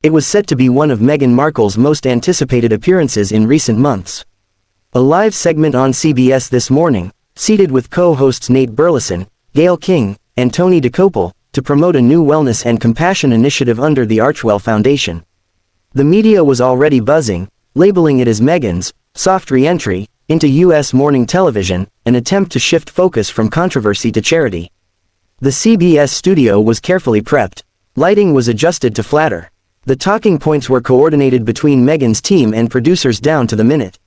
It was set to be one of Meghan Markle's most anticipated appearances in recent months. A live segment on CBS This Morning, seated with co-hosts Nate Burleson, Gayle King, and Tony DeCopel, to promote a new wellness and compassion initiative under the Archewell Foundation. The media was already buzzing, labeling it as Meghan's soft re-entry into U.S. morning television, an attempt to shift focus from controversy to charity. The CBS studio was carefully prepped. Lighting was adjusted to flatter. The talking points were coordinated between Meghan's team and producers down to the minute.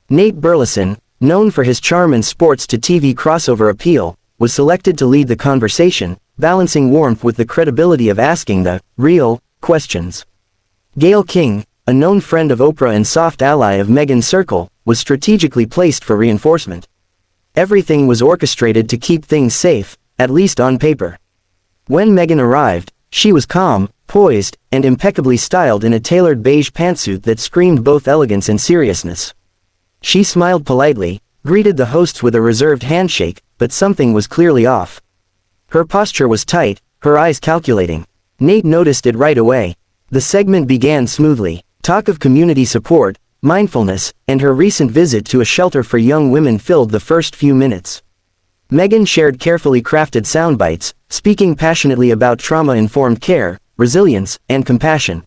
Nate Burleson, known for his charm and sports-to-TV crossover appeal, was selected to lead the conversation, balancing warmth with the credibility of asking the real questions. Gayle King, a known friend of Oprah and soft ally of Meghan's circle, was strategically placed for reinforcement. Everything was orchestrated to keep things safe, at least on paper. When Meghan arrived, she was calm, poised, and impeccably styled in a tailored beige pantsuit that screamed both elegance and seriousness. She smiled politely, greeted the hosts with a reserved handshake, but something was clearly off. Her posture was tight, her eyes calculating. Nate noticed it right away. The segment began smoothly. Talk of community support, mindfulness, and her recent visit to a shelter for young women filled the first few minutes. Meghan shared carefully crafted soundbites, speaking passionately about trauma-informed care, resilience, and compassion.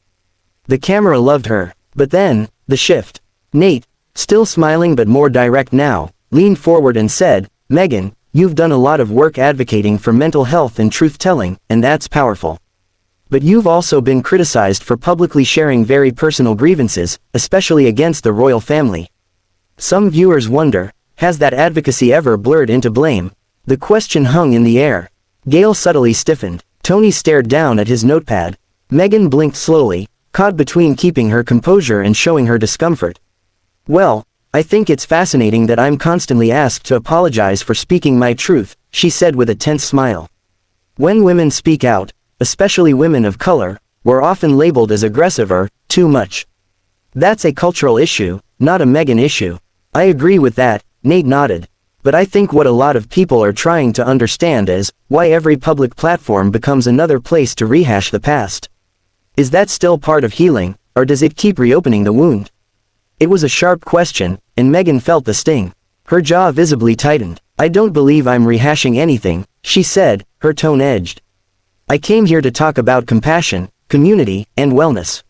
The camera loved her. But then, the shift. Nate, still smiling but more direct now, leaned forward and said, "Meghan, you've done a lot of work advocating for mental health and truth-telling, and that's powerful. But you've also been criticized for publicly sharing very personal grievances, especially against the royal family. Some viewers wonder, has that advocacy ever blurred into blame?" The question hung in the air. Gayle subtly stiffened. Tony stared down at his notepad. Meghan blinked slowly, caught between keeping her composure and showing her discomfort. "Well, I think it's fascinating that I'm constantly asked to apologize for speaking my truth," she said with a tense smile. "When women speak out, especially women of color, we're often labeled as aggressive or too much. That's a cultural issue, not a Meghan issue." "I agree with that," Nate nodded. "But I think what a lot of people are trying to understand is why every public platform becomes another place to rehash the past. Is that still part of healing, or does it keep reopening the wound?" It was a sharp question, and Meghan felt the sting. Her jaw visibly tightened. "I don't believe I'm rehashing anything," she said, her tone edged. "I came here to talk about compassion, community, and wellness.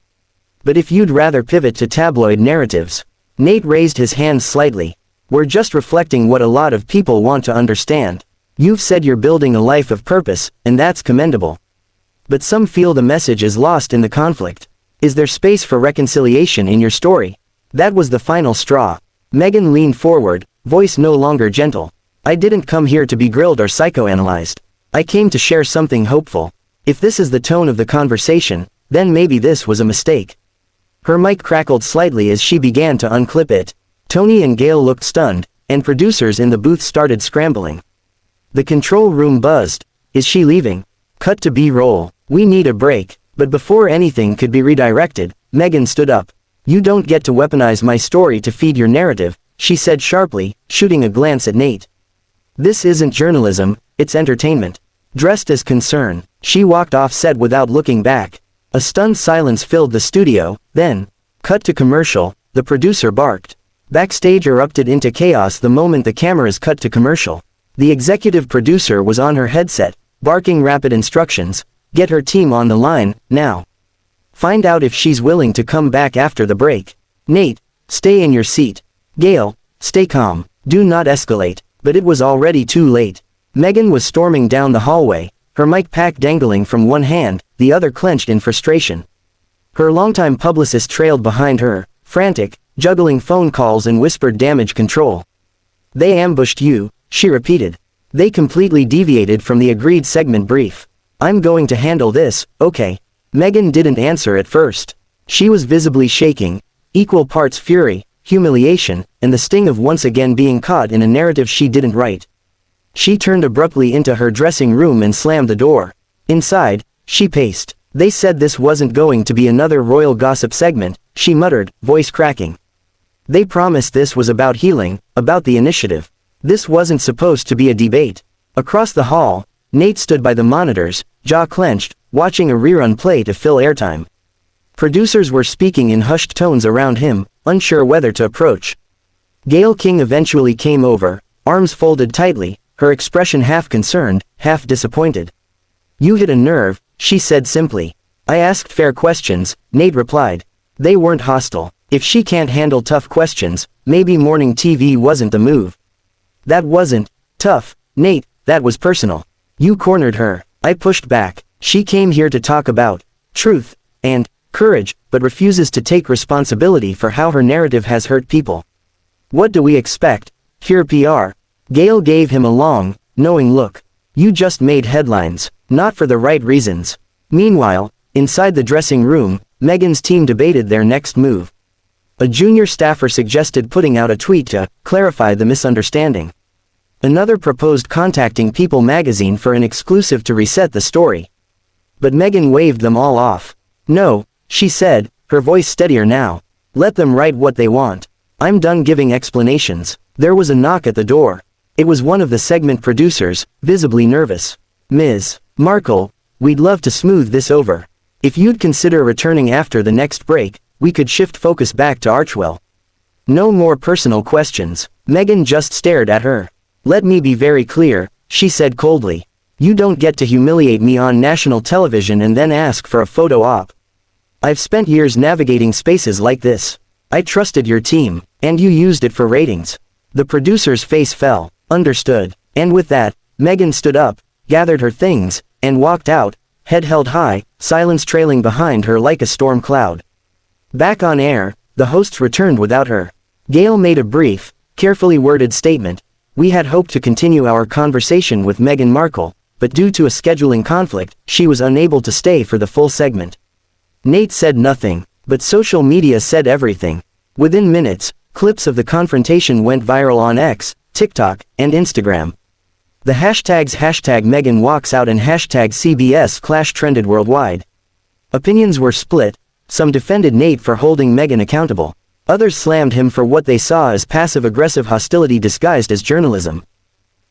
But if you'd rather pivot to tabloid narratives..." Nate raised his hand slightly. "We're just reflecting what a lot of people want to understand. You've said you're building a life of purpose, and that's commendable. But some feel the message is lost in the conflict. Is there space for reconciliation in your story?" That was the final straw. Meghan leaned forward, voice no longer gentle. "I didn't come here to be grilled or psychoanalyzed. I came to share something hopeful. If this is the tone of the conversation, then maybe this was a mistake." Her mic crackled slightly as she began to unclip it. Tony and Gayle looked stunned, and producers in the booth started scrambling. The control room buzzed. "Is she leaving? Cut to B-roll. We need a break." But before anything could be redirected, Meghan stood up. "You don't get to weaponize my story to feed your narrative," she said sharply, shooting a glance at Nate. "This isn't journalism, it's entertainment." Dressed as concern, she walked off set without looking back. A stunned silence filled the studio, then, "Cut to commercial," the producer barked. Backstage erupted into chaos the moment the cameras cut to commercial. The executive producer was on her headset, barking rapid instructions. "Get her team on the line, now. Find out if she's willing to come back after the break. Nate, stay in your seat. Gayle, stay calm. Do not escalate." But it was already too late. Meghan was storming down the hallway, her mic pack dangling from one hand, the other clenched in frustration. Her longtime publicist trailed behind her, frantic, juggling phone calls and whispered damage control. "They ambushed you," she repeated. "They completely deviated from the agreed segment brief. I'm going to handle this, okay?" Meghan didn't answer at first. She was visibly shaking, equal parts fury, humiliation, and the sting of once again being caught in a narrative she didn't write. She turned abruptly into her dressing room and slammed the door. Inside, she paced. "They said this wasn't going to be another royal gossip segment," she muttered, voice cracking. "They promised this was about healing, about the initiative. This wasn't supposed to be a debate." Across the hall, Nate stood by the monitors, jaw clenched, watching a rerun play to fill airtime. Producers were speaking in hushed tones around him, unsure whether to approach. Gayle King eventually came over, arms folded tightly, her expression half concerned, half disappointed. "You hit a nerve," she said simply. "I asked fair questions," Nate replied. They weren't hostile. If she can't handle tough questions, maybe morning TV wasn't the move. "That wasn't tough, Nate, that was personal. You cornered her." I pushed back. "She came here to talk about truth and courage, but refuses to take responsibility for how her narrative has hurt people. What do we expect? Pure PR." Gayle gave him a long, knowing look. "You just made headlines, not for the right reasons." Meanwhile, inside the dressing room, Meghan's team debated their next move. A junior staffer suggested putting out a tweet to clarify the misunderstanding. Another proposed contacting People magazine for an exclusive to reset the story. But Meghan waved them all off. "No," she said, her voice steadier now. "Let them write what they want. I'm done giving explanations." There was a knock at the door. It was one of the segment producers, visibly nervous. "Ms. Markle, we'd love to smooth this over. If you'd consider returning after the next break, we could shift focus back to Archewell." No more personal questions. Meghan just stared at her. "Let me be very clear," she said coldly. "You don't get to humiliate me on national television and then ask for a photo op. I've spent years navigating spaces like this. I trusted your team, and you used it for ratings." The producer's face fell. "Understood." And with that, Meghan stood up, gathered her things, and walked out, head held high, silence trailing behind her like a storm cloud. Back on air, the hosts returned without her. Gayle made a brief, carefully worded statement. "We had hoped to continue our conversation with Meghan Markle, but due to a scheduling conflict, she was unable to stay for the full segment." Nate said nothing, but social media said everything. Within minutes, clips of the confrontation went viral on X, TikTok, and Instagram. The hashtags #Meghan walks out and #CBS Clash trended worldwide. Opinions were split. Some defended Nate for holding Meghan accountable. Others slammed him for what they saw as passive-aggressive hostility disguised as journalism.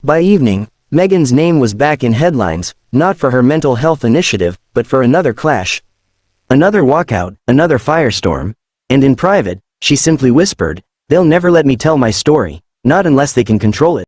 By evening, Meghan's name was back in headlines, not for her mental health initiative, but for another clash. Another walkout, another firestorm. And in private, she simply whispered, "They'll never let me tell my story, not unless they can control it."